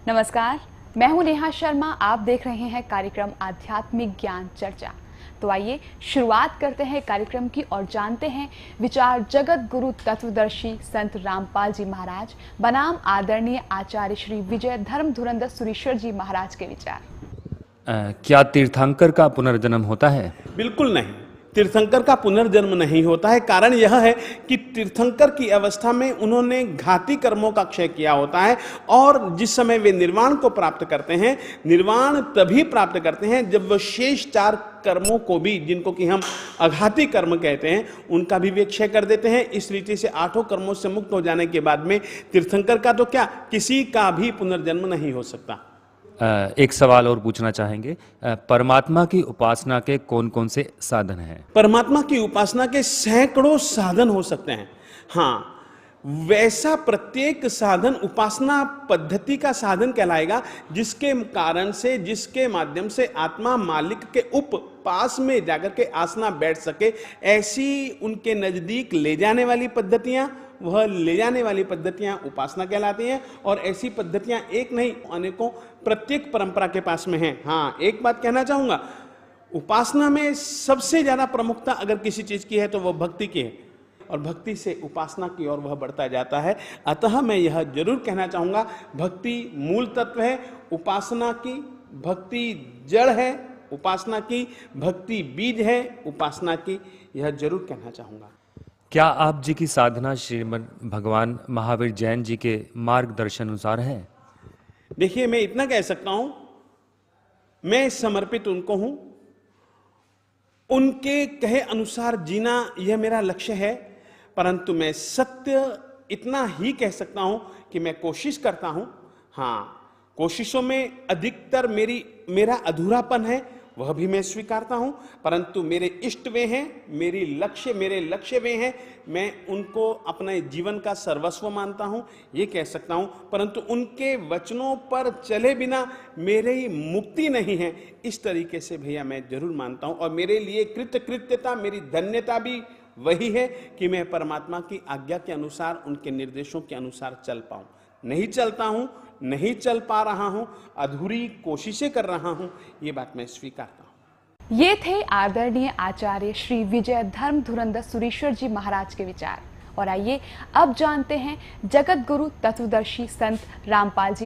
नमस्कार, मैं हूं नेहा शर्मा। आप देख रहे हैं कार्यक्रम आध्यात्मिक ज्ञान चर्चा। तो आइए शुरुआत करते हैं कार्यक्रम की और जानते हैं विचार जगत गुरु तत्वदर्शी संत रामपाल जी महाराज बनाम आदरणीय आचार्य श्री विजय धर्म धुरंधर सुरीश्वर जी महाराज के विचार। क्या तीर्थंकर का पुनर्जन्म होता है? बिल्कुल नहीं, तीर्थंकर का पुनर्जन्म नहीं होता है। कारण यह है कि तीर्थंकर की अवस्था में उन्होंने घाती कर्मों का क्षय किया होता है और जिस समय वे निर्वाण को प्राप्त करते हैं, निर्वाण तभी प्राप्त करते हैं जब वह शेष 4 कर्मों को भी, जिनको कि हम अघाती कर्म कहते हैं, उनका भी वे क्षय कर देते हैं। इस रीति से 8 कर्मों से मुक्त हो जाने के बाद में तीर्थंकर का तो क्या, किसी का भी पुनर्जन्म नहीं हो सकता। एक सवाल और पूछना चाहेंगे, परमात्मा की उपासना के कौन कौन से साधन हैं? परमात्मा की उपासना के सैकड़ों साधन हो सकते हैं। हाँ, वैसा प्रत्येक साधन उपासना पद्धति का साधन कहलाएगा जिसके कारण से, जिसके माध्यम से आत्मा मालिक के पास में जाकर के आसना बैठ सके। ऐसी उनके नजदीक ले जाने वाली पद्धतियां, वह ले जाने वाली पद्धतियां उपासना कहलाती हैं। और ऐसी पद्धतियां एक नहीं, अनेकों, प्रत्येक परंपरा के पास में हैं। हाँ, एक बात कहना चाहूंगा, उपासना में सबसे ज्यादा प्रमुखता अगर किसी चीज की है तो वह भक्ति की है, और भक्ति से उपासना की ओर वह बढ़ता जाता है। अतः मैं यह जरूर कहना चाहूंगा, भक्ति मूल तत्व है, उपासना की भक्ति जड़ है, उपासना की भक्ति बीज है, उपासना की, यह जरूर कहना चाहूंगा। क्या आप जी की साधना श्रीमद् भगवान महावीर जैन जी के मार्गदर्शन अनुसार है? देखिए, मैं इतना कह सकता हूं, मैं समर्पित उनको हूं, उनके कहे अनुसार जीना यह मेरा लक्ष्य है। परंतु मैं सत्य इतना ही कह सकता हूं कि मैं कोशिश करता हूं। हाँ, कोशिशों में अधिकतर मेरा अधूरापन है, वह भी मैं स्वीकारता हूं। परंतु मेरे इष्ट वे हैं, मेरे लक्ष्य वे हैं, मैं उनको अपने जीवन का सर्वस्व मानता हूं, ये कह सकता हूं। परंतु उनके वचनों पर चले बिना मेरी मुक्ति नहीं है, इस तरीके से भैया मैं जरूर मानता हूं। और मेरे लिए कृतकृत्यता, मेरी धन्यता भी वही है कि मैं परमात्मा की आज्ञा के अनुसार, उनके निर्देशों के अनुसार चल पाऊं। नहीं चलता हूं, नहीं चल पा रहा हूं, अधूरी कोशिशें कर रहा हूं, ये बात मैं स्वीकारता हूं। ये थे आदरणीय आचार्य श्री विजय धर्म धुरंधर सुरीश्वर जी महाराज के विचार। और आइए अब जानते हैं जगत गुरु तत्वदर्शी संत रामपाल जी